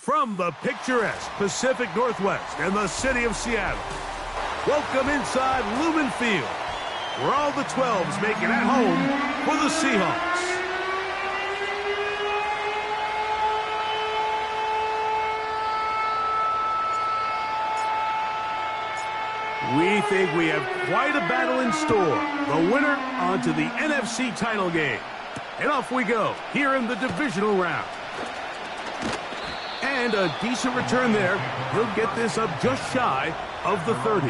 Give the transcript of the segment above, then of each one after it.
From the picturesque Pacific Northwest and the city of Seattle, welcome inside Lumen Field, where all the 12s make it at home for the Seahawks. We think we have quite a battle in store. The winner onto the NFC title game. And off we go here in the divisional round. And a decent return there. He'll get this up just shy of the 30.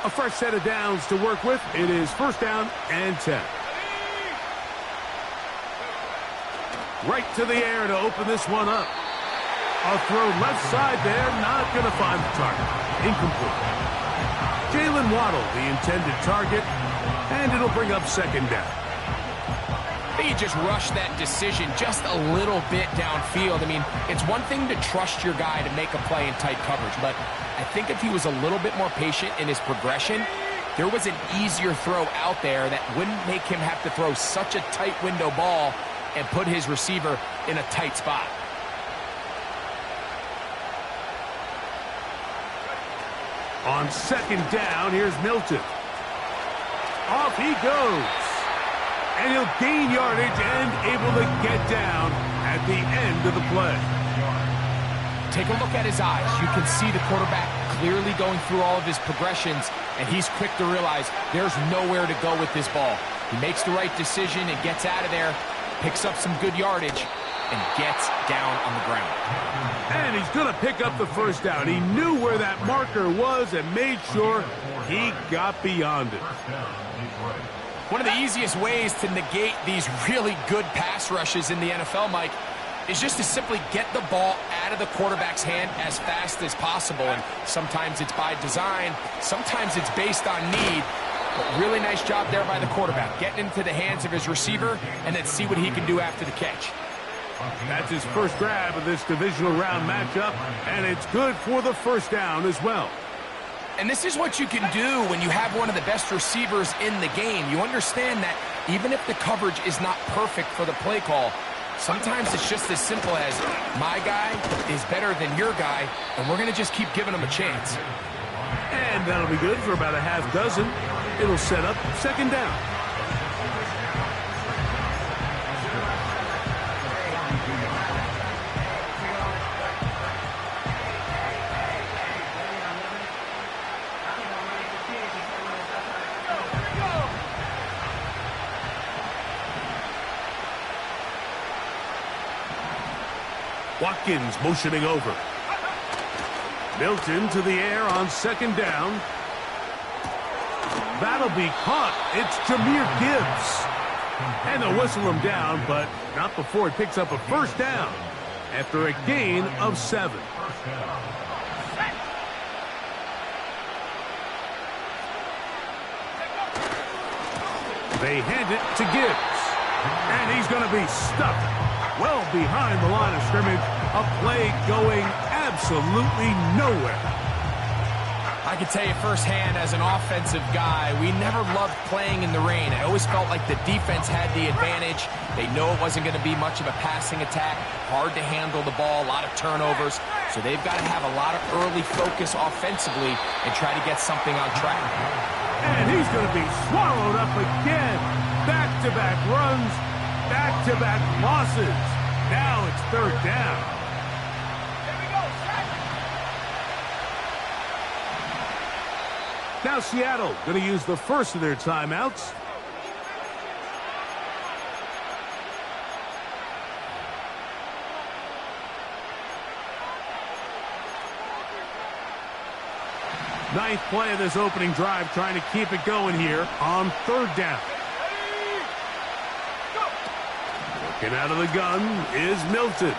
A fresh set of downs to work with. It is first down and 10. Right to the air to open this one up. A throw left side there, not going to find the target. Incomplete. Jalen Waddle, the intended target, and it'll bring up second down. I think he just rushed that decision just a little bit downfield. I mean, it's one thing to trust your guy to make a play in tight coverage, but I think if he was a little bit more patient in his progression, there was an easier throw out there that wouldn't make him have to throw such a tight window ball and put his receiver in a tight spot. On second down, here's Milton. Off he goes. And he'll gain yardage and able to get down at the end of the play. Take a look at his eyes. You can see the quarterback clearly going through all of his progressions, and he's quick to realize there's nowhere to go with this ball. He makes the right decision and gets out of there, picks up some good yardage, and gets down on the ground. And he's going to pick up the first down. He knew where that marker was and made sure he got beyond it. One of the easiest ways to negate these really good pass rushes in the NFL, Mike, is just to simply get the ball out of the quarterback's hand as fast as possible. And sometimes it's by design, sometimes it's based on need. But really nice job there by the quarterback, getting into the hands of his receiver and then see what he can do after the catch. That's his first grab of this divisional round matchup, and it's good for the first down as well. And this is what you can do when you have one of the best receivers in the game. You understand that even if the coverage is not perfect for the play call, sometimes it's just as simple as my guy is better than your guy, and we're going to just keep giving him a chance. And that'll be good for about a half dozen. It'll set up second down. Watkins motioning over. Milton to the air on second down. That'll be caught. It's Jahmyr Gibbs. And they'll whistle him down, but not before it picks up a first down after a gain of 7. They hand it to Gibbs. And he's going to be stuck well behind the line of scrimmage. A play going absolutely nowhere. I can tell you firsthand as an offensive guy, we never loved playing in the rain. I always felt like the defense had the advantage. They know it wasn't going to be much of a passing attack. Hard to handle the ball, a lot of turnovers. So they've got to have a lot of early focus offensively and try to get something on track. And he's going to be swallowed up again. Back-to-back runs, back-to-back losses. Now it's third down. Now Seattle going to use the first of their timeouts. Ninth play of this opening drive, trying to keep it going here on third down. Looking out of the gun is Milton.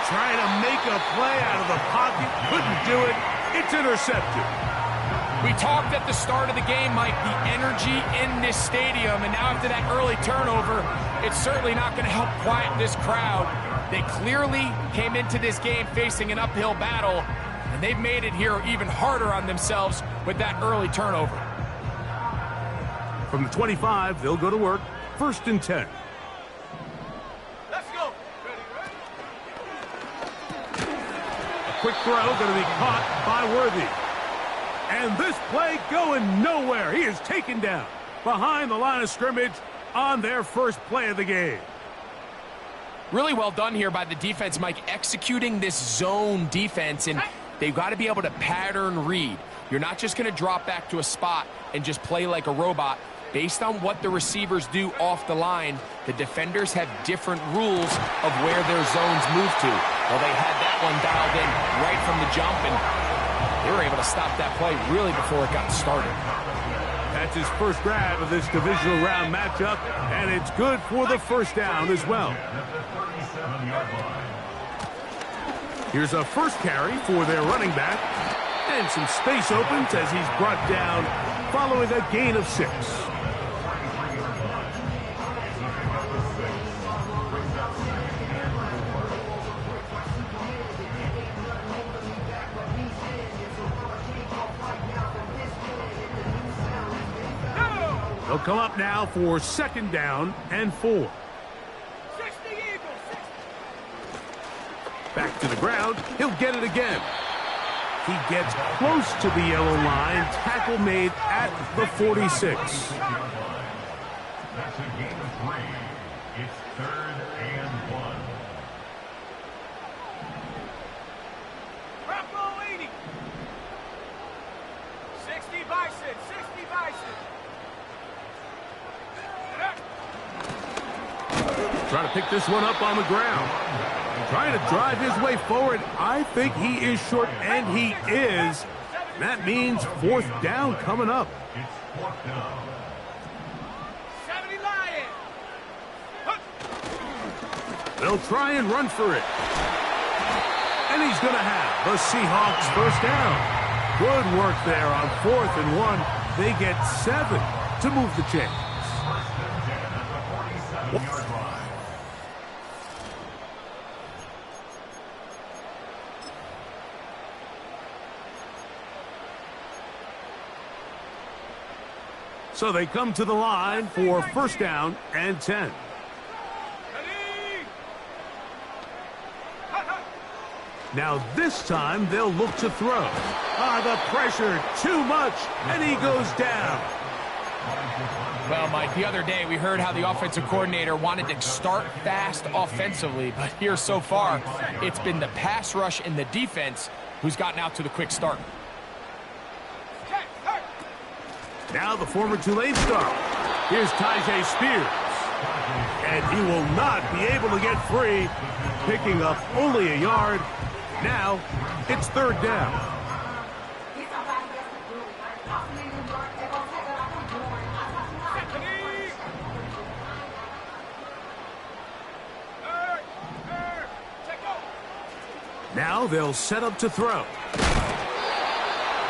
Trying to make a play out of the pocket. Couldn't do it. It's intercepted. We talked at the start of the game, Mike, the energy in this stadium, and now after that early turnover, it's certainly not going to help quiet this crowd. They clearly came into this game facing an uphill battle, and they've made it here even harder on themselves with that early turnover. From the 25, they'll go to work. 1st and 10. Let's go. A quick throw going to be caught by Worthy. And this play going nowhere. He is taken down behind the line of scrimmage on their first play of the game. Really well done here by the defense, Mike, executing this zone defense, and they've got to be able to pattern read. You're not just going to drop back to a spot and just play like a robot. Based on what the receivers do off the line, the defenders have different rules of where their zones move to. Well, they had that one dialed in right from the jump, and they were able to stop that play really before it got started. That's his first grab of this divisional round matchup, and it's good for the first down as well. Here's a first carry for their running back, and some space opens as he's brought down following a gain of 6. They'll come up now for 2nd down and 4. Back to the ground. He'll get it again. He gets close to the yellow line. Tackle made at the 46. That's a gain of 3. It's 3rd and 1. Bronco 80. 60 Bison. 60 Bison. Trying to pick this one up on the ground. Trying to drive his way forward. I think he is short, and he is. That means 4th down coming up. It's 4th down. 70 Lion. They'll try and run for it. And he's going to have the Seahawks 1st down. Good work there on 4th and 1. They get 7 to move the chains. 47-yard line. So they come to the line for 1st down and 10. Now this time they'll look to throw. The pressure, too much, and he goes down. Well, Mike, the other day we heard how the offensive coordinator wanted to start fast offensively, but here so far, it's been the pass rush and the defense who's gotten out to the quick start. Now the former Tulane star. Here's Tyjae Spears. And he will not be able to get free, picking up only a yard. Now it's 3rd down. Now they'll set up to throw.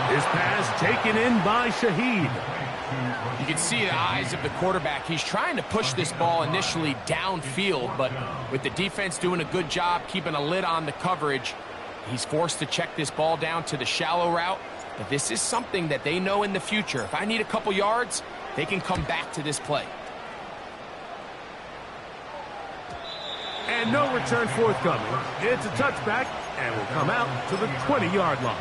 His pass taken in by Shaheed. You can see the eyes of the quarterback. He's trying to push this ball initially downfield, but with the defense doing a good job keeping a lid on the coverage, he's forced to check this ball down to the shallow route. But this is something that they know in the future. If I need a couple yards, they can come back to this play. And no return forthcoming. It's a touchback and will come out to the 20-yard line.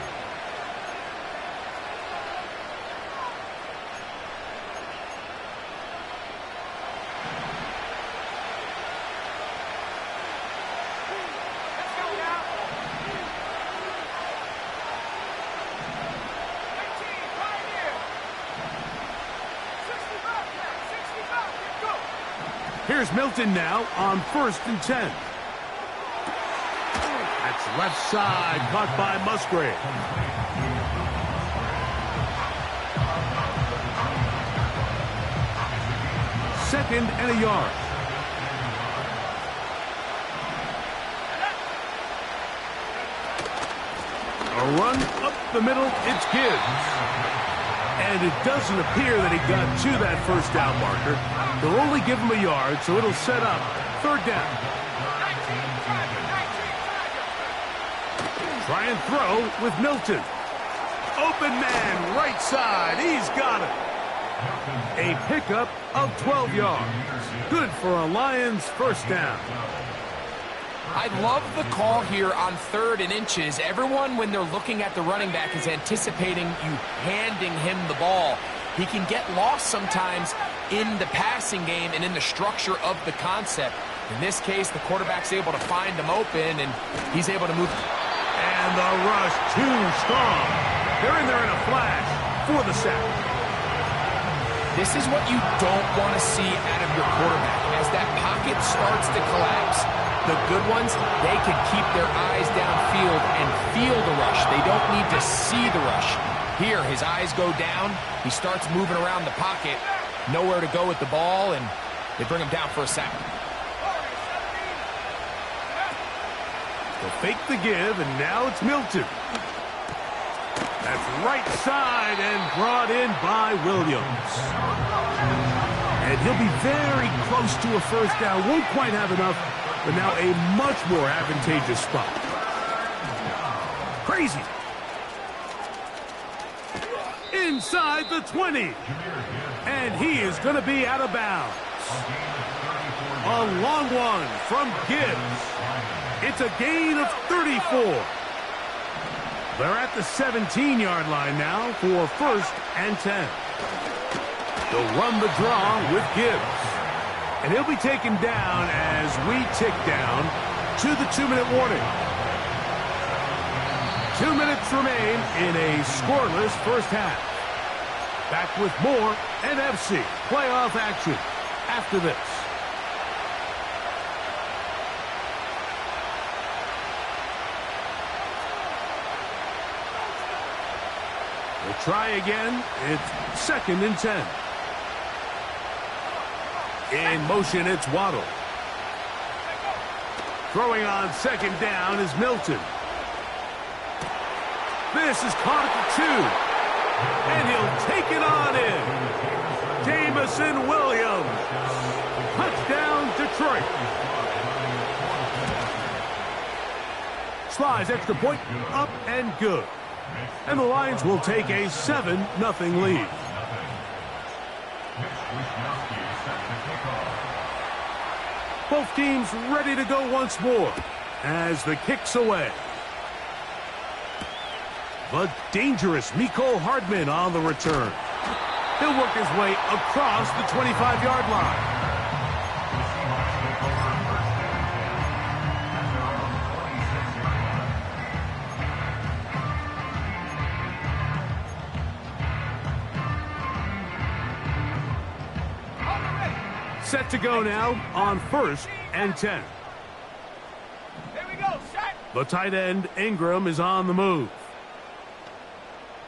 Here's Milton now on 1st and 10. That's left side, caught by Musgrave. Second and a yard. A run up the middle, it's Gibbs. And it doesn't appear that he got to that 1st down marker. They'll only give him a yard, so it'll set up 3rd down. try and throw with Milton. Open man, right side. He's got it. A pickup of 12 yards. Good for a Lions first down. I love the call here on 3rd and inches. Everyone, when they're looking at the running back, is anticipating you handing him the ball. He can get lost sometimes in the passing game and in the structure of the concept. In this case, the quarterback's able to find him open, and he's able to move. And the rush too strong. They're in there in a flash for the sack. This is what you don't want to see out of your quarterback. As that pocket starts to collapse, the good ones, they can keep their eyes downfield and feel the rush. They don't need to see the rush. Here, his eyes go down. He starts moving around the pocket. Nowhere to go with the ball, and they bring him down for a sack. They'll fake the give, and now it's Milton. That's right side and brought in by Williams. And he'll be very close to a first down. Won't quite have enough, but now a much more advantageous spot. Crazy. Inside the 20. And he is going to be out of bounds. A long one from Gibbs. It's a gain of 34. They're at the 17-yard line now for 1st and 10. They'll run the draw with Gibbs. And he'll be taken down as we tick down to the 2-minute warning. 2 minutes remain in a scoreless first half. Back with more NFC playoff action after this. We'll try again. It's 2nd and 10. In motion, it's Waddle. Throwing on 2nd down is Milton. This is caught at the 2. And he'll take it on in. Jamison Williams. Touchdown, Detroit. Slides extra point, up and good. And the Lions will take a 7-0 lead. Both teams ready to go once more as the kick's away. The dangerous Mecole Hardman on the return. He'll work his way across the 25-yard line. Set to go now on 1st and 10. Here we go, set. The tight end, Ingram, is on the move.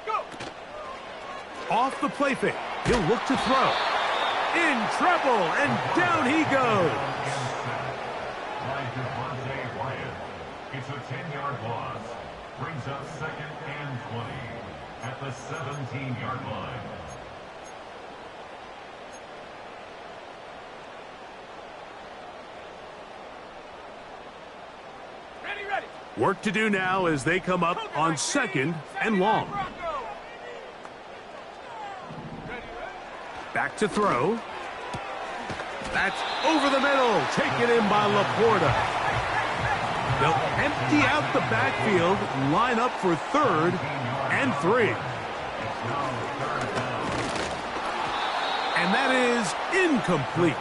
Go. Off the play fake. He'll look to throw. In trouble, and down he goes. It's a 10-yard loss. Brings up 2nd and 20 at the 17-yard line. Ready. Work to do now as they come up on 2nd and long. Back to throw. That's over the middle. Taken in by Laporta. They'll empty out the backfield, line up for 3rd and 3. And that is incomplete.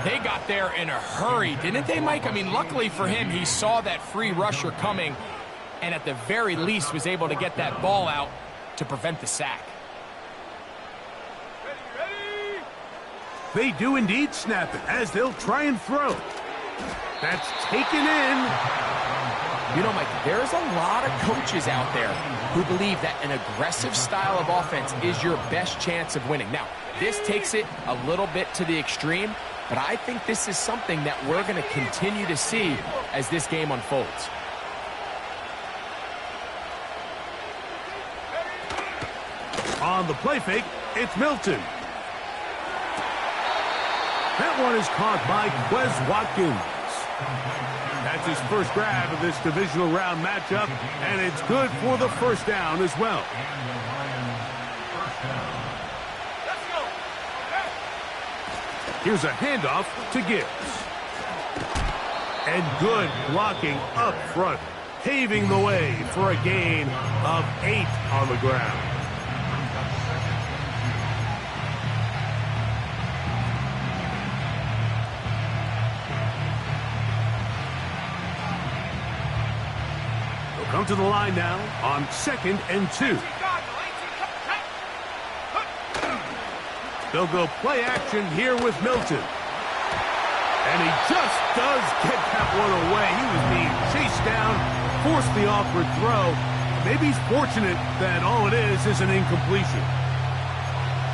They got there in a hurry, didn't they, Mike? I mean, luckily for him, he saw that free rusher coming and at the very least was able to get that ball out to prevent the sack. Ready. They do indeed snap it as they'll try and throw. That's taken in. You know, Mike, there's a lot of coaches out there who believe that an aggressive style of offense is your best chance of winning. Now, this takes it a little bit to the extreme, but I think this is something that we're going to continue to see as this game unfolds. On the play fake, it's Milton. That one is caught by Quez Watkins. That's gets his first grab of this divisional round matchup, and it's good for the first down as well. And the Lions first down. Let's go. Here's a handoff to Gibbs. And good blocking up front, paving the way for a gain of 8 on the ground. They'll come to the line now on 2nd and 2. They'll go play action here with Milton. And he just does get that one away. He was being chased down, forced the awkward throw. Maybe he's fortunate that all it is an incompletion.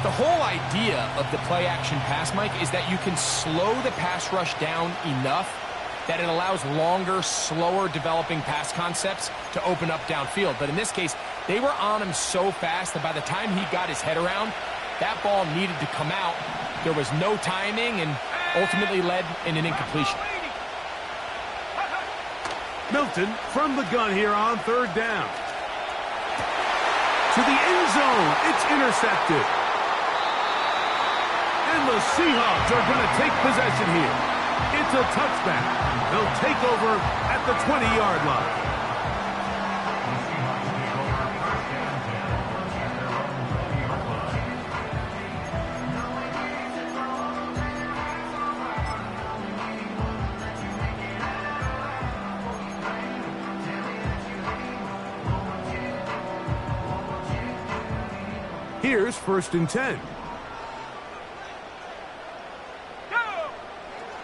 The whole idea of the play-action pass, Mike, is that you can slow the pass rush down enough that it allows longer, slower developing pass concepts to open up downfield. But in this case, they were on him so fast that by the time he got his head around, that ball needed to come out. There was no timing and ultimately led in an incompletion. Milton from the gun here on 3rd down. To the end zone. It's intercepted. And the Seahawks are going to take possession here. It's a touchback. They'll take over at the 20-yard line. Here's 1st and 10.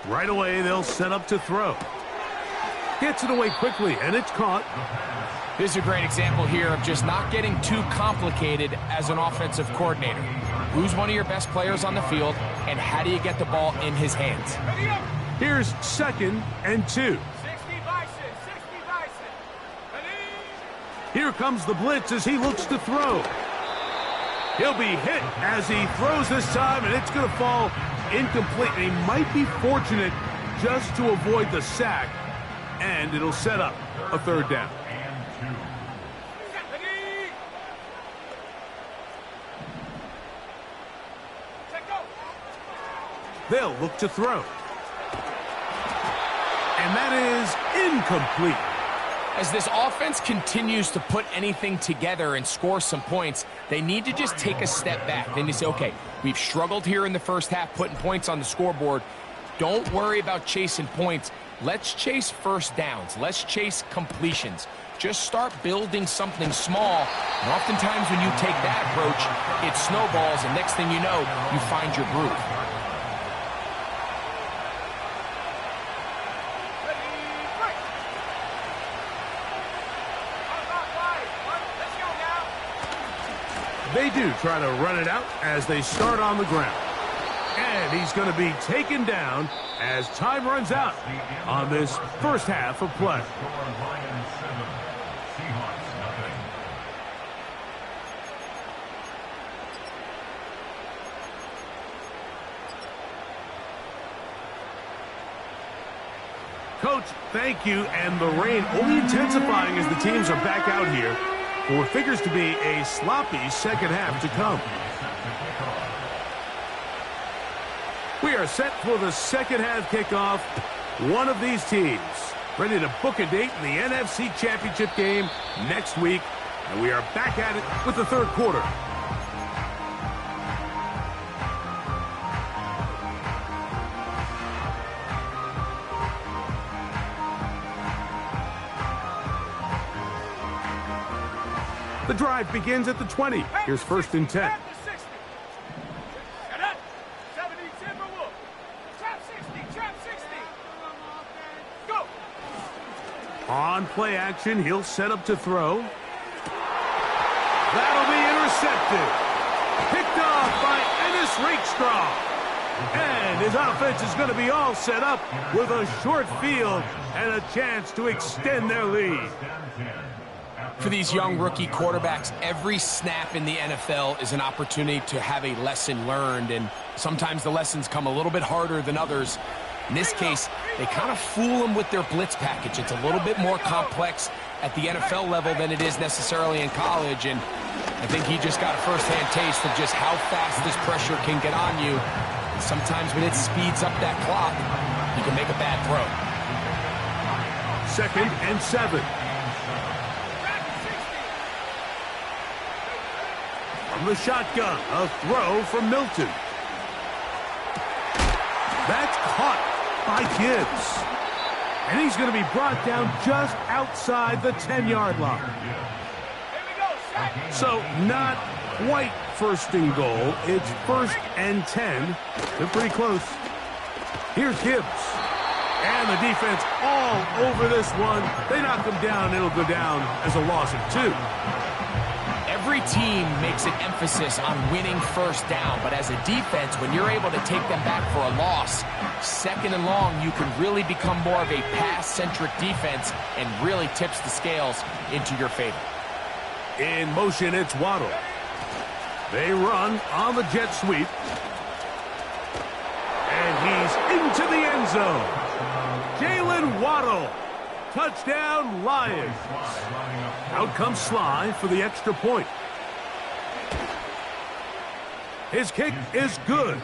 Right away, they'll set up to throw. Gets it away quickly, and it's caught. This is a great example here of just not getting too complicated as an offensive coordinator. Who's one of your best players on the field, and how do you get the ball in his hands? Here's 2nd and 2. 60 Bison, 60 Bison. Ready? Here comes the blitz as he looks to throw. He'll be hit as he throws this time, and it's going to fall incomplete. He might be fortunate just to avoid the sack, and it'll set up a 3rd down. Ready? Set, go. They'll look to throw. And that is incomplete. As this offense continues to put anything together and score some points, they need to just take a step back. Then you say, okay, we've struggled here in the first half putting points on the scoreboard. Don't worry about chasing points. Let's chase first downs. Let's chase completions. Just start building something small. And oftentimes when you take that approach, it snowballs, and next thing you know, you find your groove. They do try to run it out as they start on the ground. And he's going to be taken down as time runs out on this first half of play. Coach, thank you. And the rain only intensifying as the teams are back out here for what figures to be a sloppy second half to come. We are set for the second half kickoff. One of these teams ready to book a date in the NFC Championship game next week. And we are back at it with the 3rd quarter. The drive begins at the 20. Here's 1st and 10. Trap the 60. Set up. 70 Timberwolf. Trap 60. Trap 60. Go. On play action, he'll set up to throw. That'll be intercepted. Picked off by Ennis Rakestraw. And his offense is going to be all set up with a short field and a chance to extend their lead. For these young rookie quarterbacks, every snap in the NFL is an opportunity to have a lesson learned, and sometimes the lessons come a little bit harder than others. In this case, they kind of fool him with their blitz package. It's a little bit more complex at the NFL level than it is necessarily in college, and I think he just got a first-hand taste of just how fast this pressure can get on you. And sometimes when it speeds up that clock, you can make a bad throw. 2nd and 7. From the shotgun, a throw from Milton. That's caught by Gibbs. And he's going to be brought down just outside the 10-yard line. So not quite 1st and goal. It's 1st and 10. They're pretty close. Here's Gibbs. And the defense all over this one. They knock him down. It'll go down as a loss of 2. Every team makes an emphasis on winning 1st down, but as a defense, when you're able to take them back for a loss, 2nd and long, you can really become more of a pass-centric defense and really tips the scales into your favor. In motion, it's Waddle. They run on the jet sweep. And he's into the end zone. Jalen Waddle. Touchdown, Lions. Out comes Sly for the extra point. His kick is good.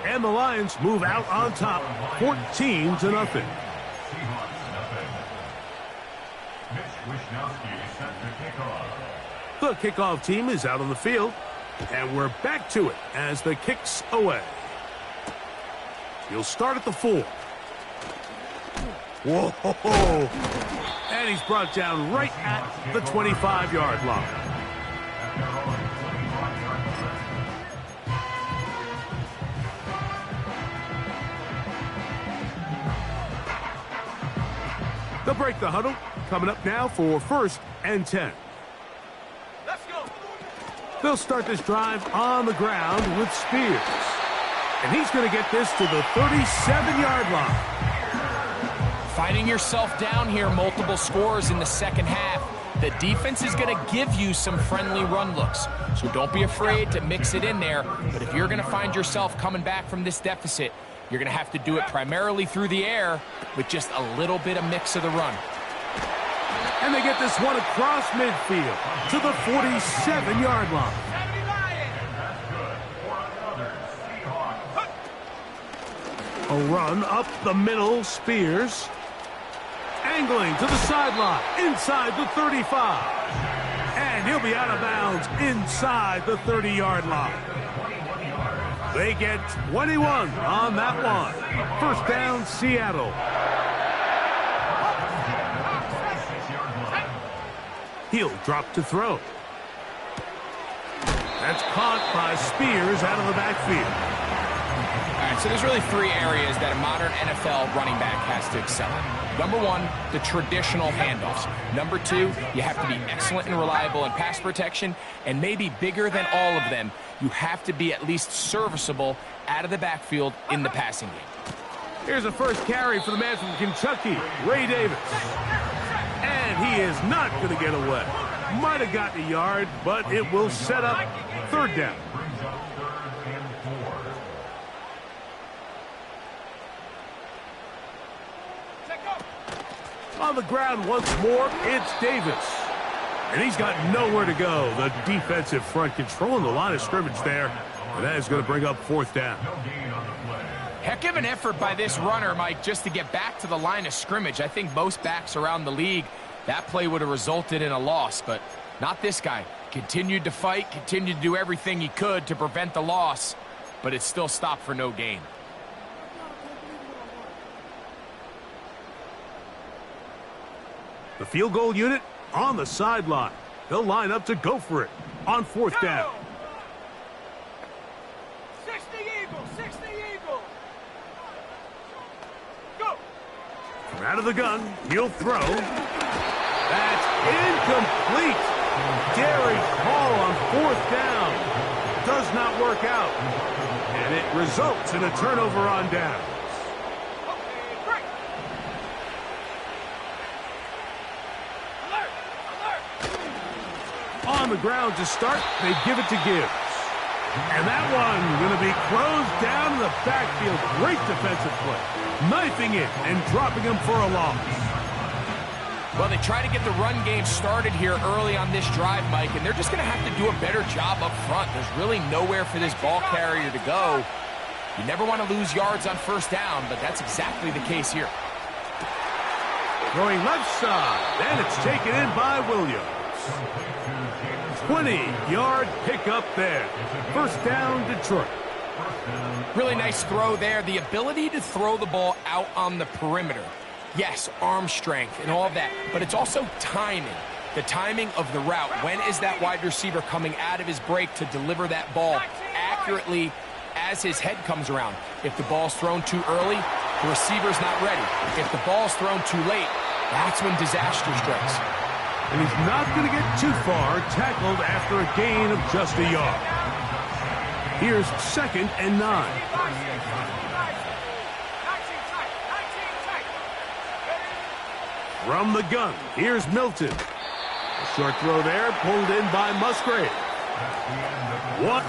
And the Lions move out on top, 14-0. The kickoff team is out on the field, and we're back to it as the kick's away. He'll start at the 4. Whoa! And he's brought down right at the 25-yard line. They'll break the huddle. Coming up now for 1st and 10. Let's go. They'll start this drive on the ground with Spears. And he's going to get this to the 37-yard line. Finding yourself down here, multiple scores in the 2nd half. The defense is going to give you some friendly run looks. So don't be afraid to mix it in there. But if you're going to find yourself coming back from this deficit, you're going to have to do it primarily through the air with just a little bit of mix of the run. And they get this one across midfield to the 47-yard line. A run up the middle, Spears. Angling to the sideline, inside the 35. And he'll be out of bounds inside the 30-yard line. They get 21 on that one. 1st down, Seattle. He'll drop to throw. That's caught by Spears out of the backfield. All right, so there's really 3 areas that a modern NFL running back has to excel in. Number 1, the traditional handoffs. Number 2, you have to be excellent and reliable in pass protection. And maybe bigger than all of them, you have to be at least serviceable out of the backfield in the passing game. Here's a first carry for the man from Kentucky, Ray Davis. And he is not going to get away. Might have gotten a yard, but it will set up 3rd down. On the ground once more, it's Davis. And he's got nowhere to go. The defensive front controlling the line of scrimmage there. And that is going to bring up 4th down. Heck of an effort by this runner, Mike, just to get back to the line of scrimmage. I think most backs around the league, that play would have resulted in a loss, but not this guy. Continued to fight, continued to do everything he could to prevent the loss, but it still stopped for no gain. The field goal unit on the sideline. They'll line up to go for it on 4th down. 60 Eagle, 60 Eagle. Go. From out of the gun, he'll throw. That's incomplete. Daring call on 4th down. Does not work out. And it results in a turnover on down. On the ground to start, they give it to Gibbs. And that one going to be closed down in the backfield. Great defensive play. Knifing it and dropping him for a loss. Well, they try to get the run game started here early on this drive, Mike, and they're just going to have to do a better job up front. There's really nowhere for this ball carrier to go. You never want to lose yards on first down, but that's exactly the case here. Throwing left side, and it's taken in by Williams. 20-yard pickup there. First down, Detroit. Really nice throw there. The ability to throw the ball out on the perimeter. Yes, arm strength and all that, but it's also timing. The timing of the route. When is that wide receiver coming out of his break to deliver that ball accurately as his head comes around? If the ball's thrown too early, the receiver's not ready. If the ball's thrown too late, that's when disaster strikes. And he's not going to get too far, tackled after a gain of just a yard. Here's 2nd and 9. From the gun, here's Milton. A short throw there, pulled in by Musgrave. What?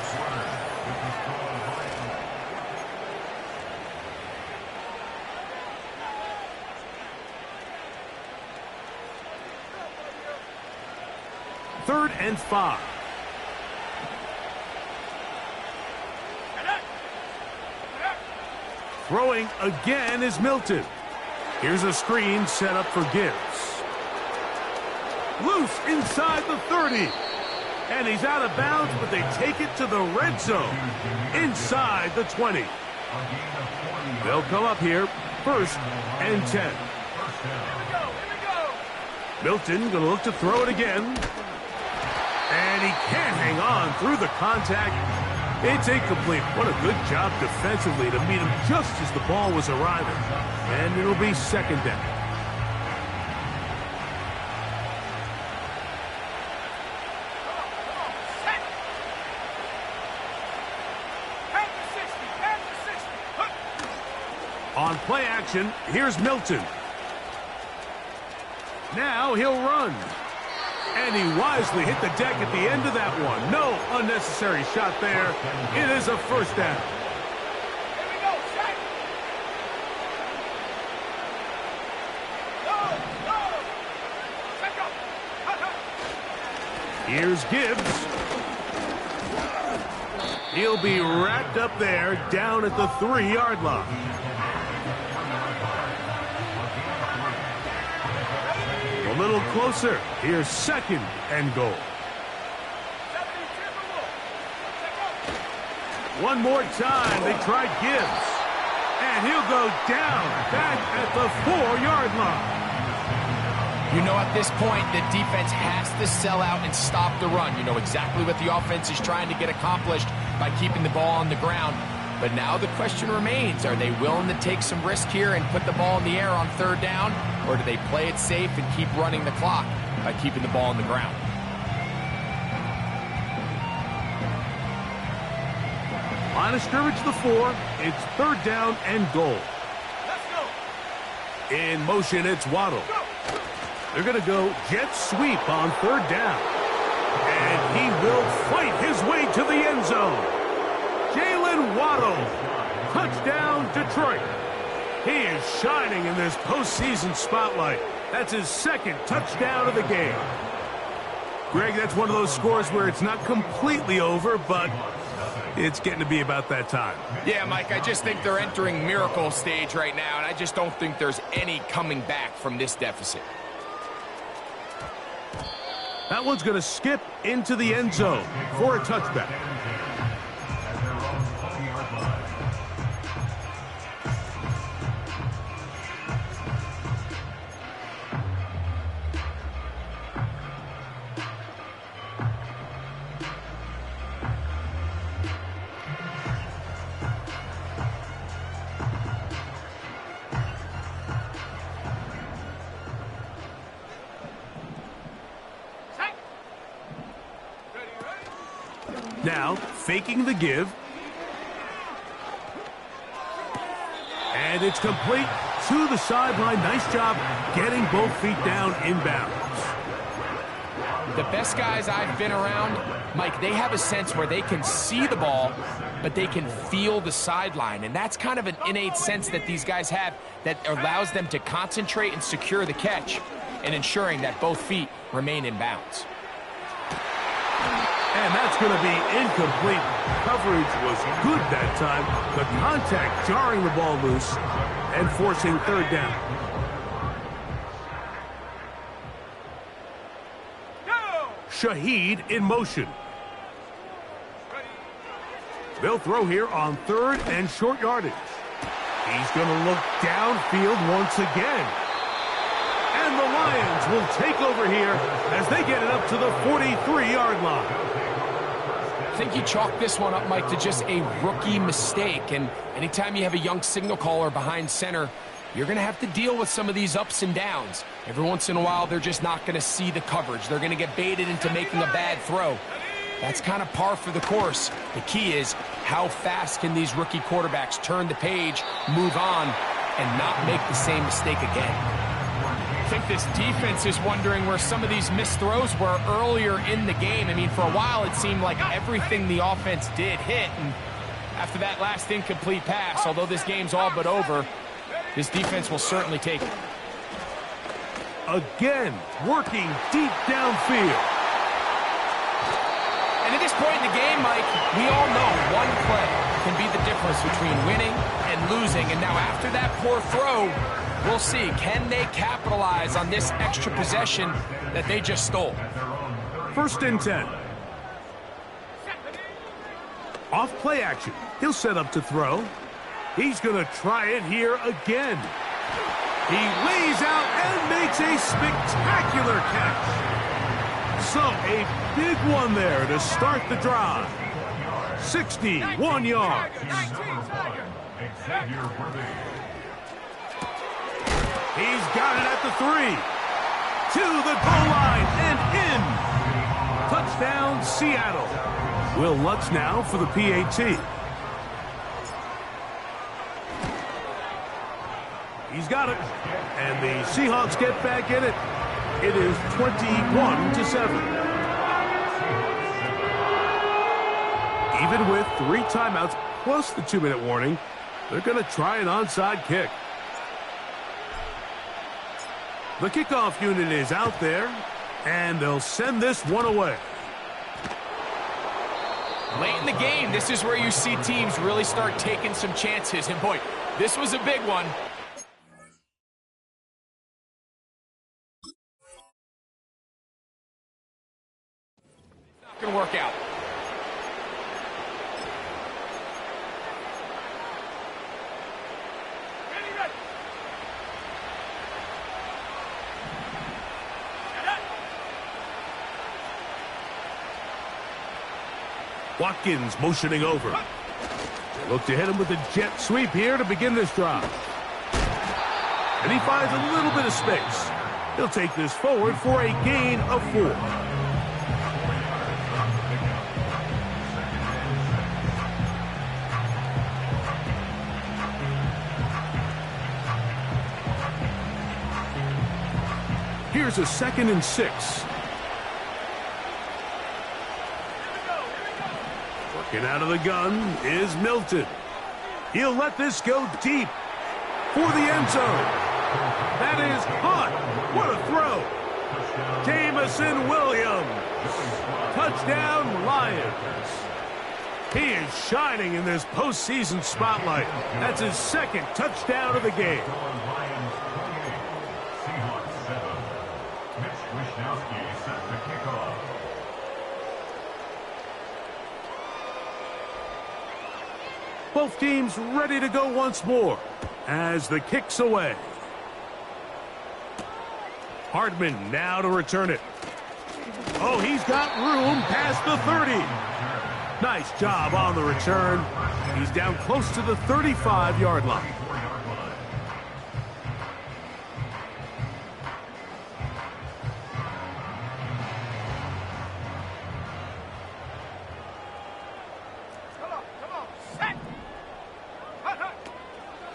Third and 5. Throwing again is Milton. Here's a screen set up for Gibbs. Loose inside the 30. And he's out of bounds, but they take it to the red zone. Inside the 20. They'll come up here, 1st and 10. Milton going to look to throw it again. And he can't hang on through the contact. It's incomplete. What a good job defensively to meet him just as the ball was arriving. And it'll be 2nd down. On play action, here's Milton. Now he'll run. And he wisely hit the deck at the end of that one. No unnecessary shot there. It is a 1st down. Here we go, set. Go, go. Here's Gibbs. He'll be wrapped up there down at the 3-yard line. A little closer. Here's 2nd and goal. One more time. They tried Gibbs. And he'll go down back at the 4-yard line. You know, at this point, the defense has to sell out and stop the run. You know exactly what the offense is trying to get accomplished by keeping the ball on the ground. But now the question remains, are they willing to take some risk here and put the ball in the air on 3rd down? Or do they play it safe and keep running the clock by keeping the ball on the ground? Line of scrimmage the 4. It's 3rd down and goal. Let's go. In motion, it's Waddle. They're going to go jet sweep on 3rd down. And he will fight his way to the end zone. Jalen Waddle. Touchdown, Detroit. He is shining in this postseason spotlight. That's his 2nd touchdown of the game. Greg, that's one of those scores where it's not completely over, but it's getting to be about that time. Yeah, Mike, I just think they're entering miracle stage right now, and I just don't think there's any coming back from this deficit. That one's going to skip into the end zone for a touchback. Now, faking the give. And it's complete to the sideline. Nice job getting both feet down inbounds. The best guys I've been around, Mike, they have a sense where they can see the ball, but they can feel the sideline. And that's kind of an innate sense that these guys have that allows them to concentrate and secure the catch and ensuring that both feet remain in bounds. And that's going to be incomplete. Coverage was good that time. The contact jarring the ball loose and forcing third down. Shaheed in motion. They'll throw here on third and short yardage. He's going to look downfield once again. And the Lions will take over here as they get it up to the 43-yard line. I think you chalk this one up, Mike, to just a rookie mistake. And anytime you have a young signal caller behind center, you're going to have to deal with some of these ups and downs. Every once in a while, they're just not going to see the coverage. They're going to get baited into making a bad throw. That's kind of par for the course. The key is how fast can these rookie quarterbacks turn the page, move on, and not make the same mistake again. I think this defense is wondering where some of these missed throws were earlier in the game. I mean, for a while, it seemed like everything the offense did hit. And after that last incomplete pass, although this game's all but over, this defense will certainly take it. Again, working deep downfield. And at this point in the game, Mike, we all know one play can be the difference between winning and losing. And now after that poor throw, we'll see. Can they capitalize on this extra possession that they just stole? 1st and 10. Off play action. He'll set up to throw. He's going to try it here again. He lays out and makes a spectacular catch. So a big one there to start the drive. 61 yards. He's got it at the 3. To the goal line and in. Touchdown, Seattle. Will Lutz now for the PAT. He's got it. And the Seahawks get back in it. It is 21-7. Even with 3 timeouts plus the 2-minute warning, they're going to try an onside kick. The kickoff unit is out there, and they'll send this one away. Late in the game, this is where you see teams really start taking some chances. And boy, this was a big one. Not going to work out. Watkins motioning over. They look to hit him with a jet sweep here to begin this drive. And he finds a little bit of space. He'll take this forward for a gain of 4. Here's a 2nd and 6. Working out of the gun is Milton. He'll let this go deep for the end zone. That is hot. What a throw. Jamison Williams. Touchdown, Lions. He is shining in this postseason spotlight. That's his 2nd touchdown of the game. Both teams ready to go once more as the kick's away. Hardman now to return it. Oh, he's got room past the 30. Nice job on the return. He's down close to the 35-yard line.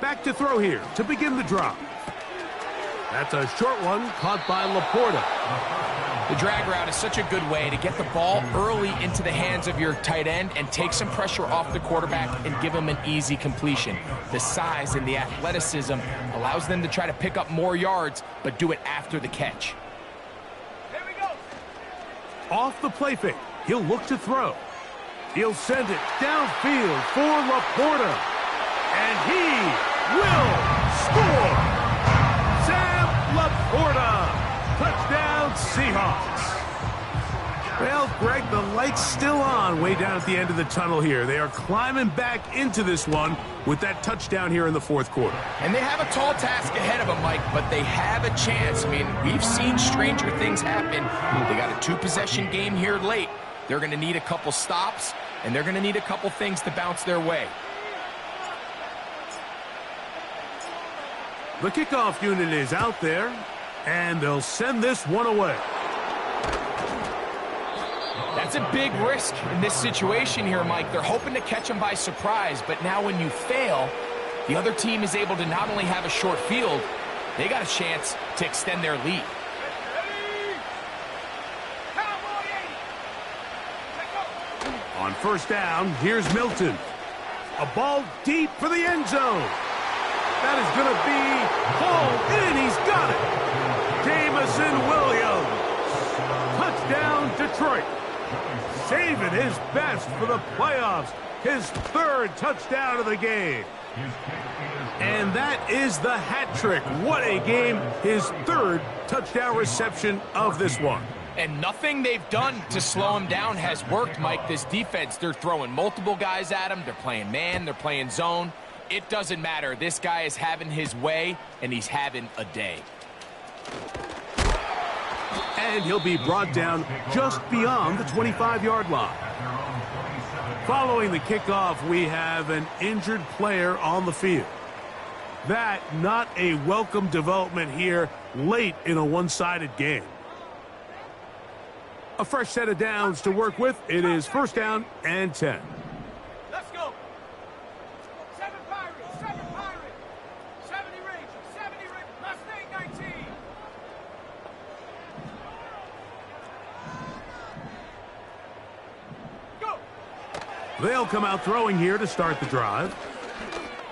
Back to throw here to begin the drive. That's a short one caught by Laporta. The drag route is such a good way to get the ball early into the hands of your tight end and take some pressure off the quarterback and give him an easy completion. The size and the athleticism allows them to try to pick up more yards, but do it after the catch. Here we go. Off the play fake, he'll look to throw. He'll send it downfield for Laporta. And he will score! Sam Laporta! Touchdown, Seahawks. Well, Greg, the light's still on way down at the end of the tunnel here. They are climbing back into this one with that touchdown here in the fourth quarter. And they have a tall task ahead of them, Mike, but they have a chance. I mean, we've seen stranger things happen. They got a two-possession game here late. They're going to need a couple stops, and they're going to need a couple things to bounce their way. The kickoff unit is out there, and they'll send this one away. That's a big risk in this situation here, Mike. They're hoping to catch them by surprise, but now when you fail, the other team is able to not only have a short field, they got a chance to extend their lead. On first down, here's Milton. A ball deep for the end zone. That is going to be hauled in. He's got it. Jamison Williams. Touchdown, Detroit. Saving his best for the playoffs. His third touchdown of the game. And that is the hat trick. What a game. His third touchdown reception of this one. And nothing they've done to slow him down has worked, Mike. This defense, they're throwing multiple guys at him. They're playing man. They're playing zone. It doesn't matter. This guy is having his way, and he's having a day. And he'll be brought down just beyond the 25-yard line. Following the kickoff, we have an injured player on the field. That not a welcome development here late in a one-sided game. A fresh set of downs to work with. It is first down and 10. Let's go. 7 Pirates, 7 Pirates. 70 Rangers, 70 Rangers. Mustang 19. Go. They'll come out throwing here to start the drive.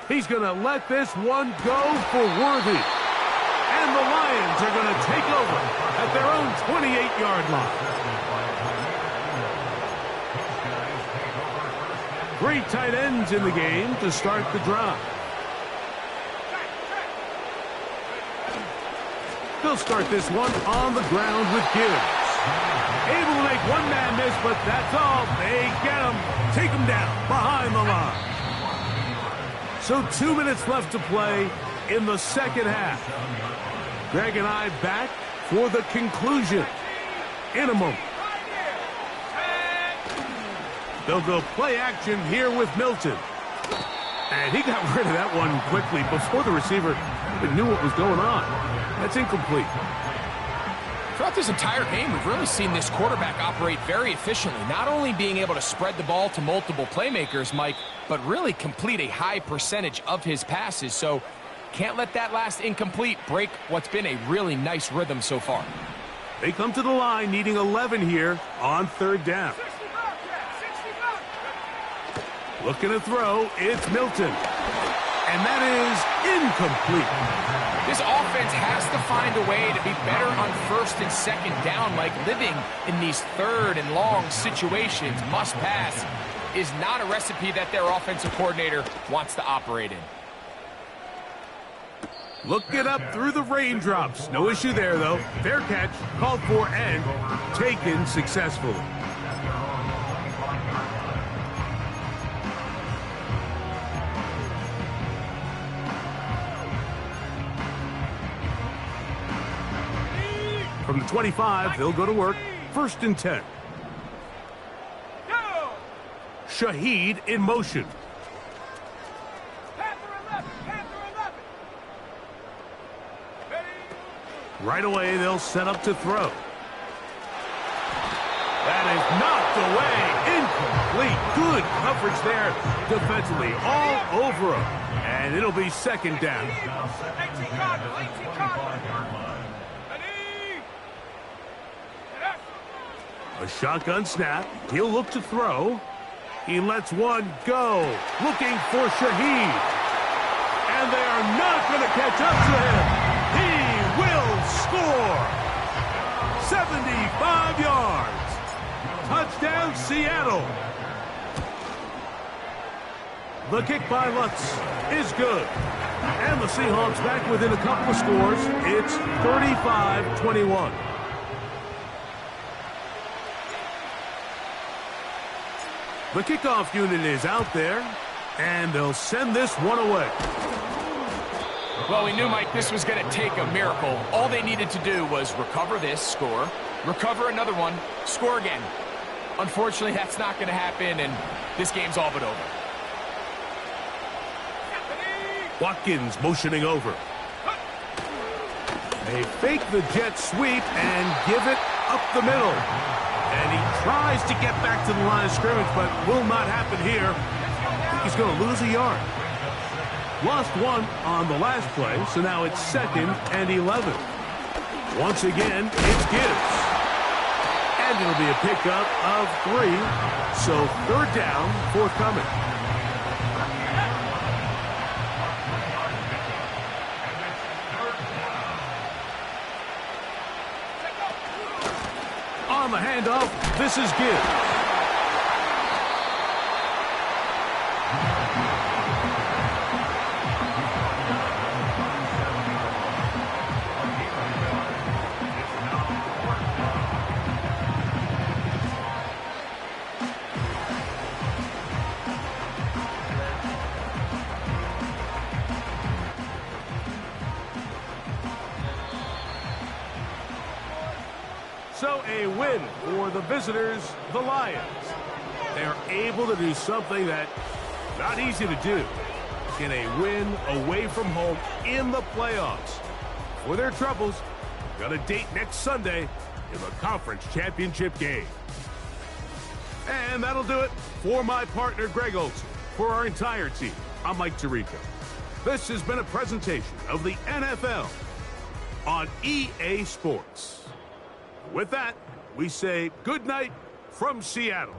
He's going to let this one go for Worthy. And the Lions are going to take over at their own 28-yard line. 3 tight ends in the game to start the drive. They'll start this one on the ground with Gibbs. Able to make one man miss, but that's all. They get him, take him down behind the line. So 2 minutes left to play in the second half. Greg and I back for the conclusion in a moment. They'll go play action here with Milton. And he got rid of that one quickly before the receiver even knew what was going on. That's incomplete. Throughout this entire game, we've really seen this quarterback operate very efficiently, not only being able to spread the ball to multiple playmakers, Mike, but really complete a high percentage of his passes. So can't let that last incomplete break what's been a really nice rhythm so far. They come to the line needing 11 here on third down. Looking to throw, it's Milton. And that is incomplete. This offense has to find a way to be better on first and second down, Mike. Living in these third and long situations, must pass, is not a recipe that their offensive coordinator wants to operate in. Looking up through the raindrops. No issue there, though. Fair catch, called for, and taken successfully. From the 25, they'll go to work. First and 10. Go. Shaheed in motion. Panther 11, Panther 11. Ready. Right away, they'll set up to throw. That is knocked away. Incomplete. Good coverage there defensively. All over him. And it'll be second down. 18 Cardinal, 18 Cardinal. Ready. Get A shotgun snap. He'll look to throw. He lets one go. Looking for Shaheed. And they are not going to catch up to him. He will score. 75 yards. Touchdown, Seattle. The kick by Lutz is good. And the Seahawks back within a couple of scores. It's 35-21. The kickoff unit is out there, and they'll send this one away. Well, we knew, Mike, this was going to take a miracle. All they needed to do was recover this, score, recover another one, score again. Unfortunately, that's not going to happen, and this game's all but over. Watkins motioning over. They fake the jet sweep and give it up the middle. And he tries to get back to the line of scrimmage, but will not happen here. He's going to lose a yard. Lost one on the last play, so now it's 2nd and 11. Once again, it's Gibbs. And it'll be a pickup of 3, so 3rd down forthcoming. On the handoff, this is Gibbs. So a win for the visitors, the Lions. They're able to do something that not easy to do. Get a win away from home in the playoffs. For their troubles, got a date next Sunday in the conference championship game. And that'll do it for my partner, Greg Olson. For our entire team, I'm Mike Tirico. This has been a presentation of the NFL on EA Sports. With that, we say good night from Seattle.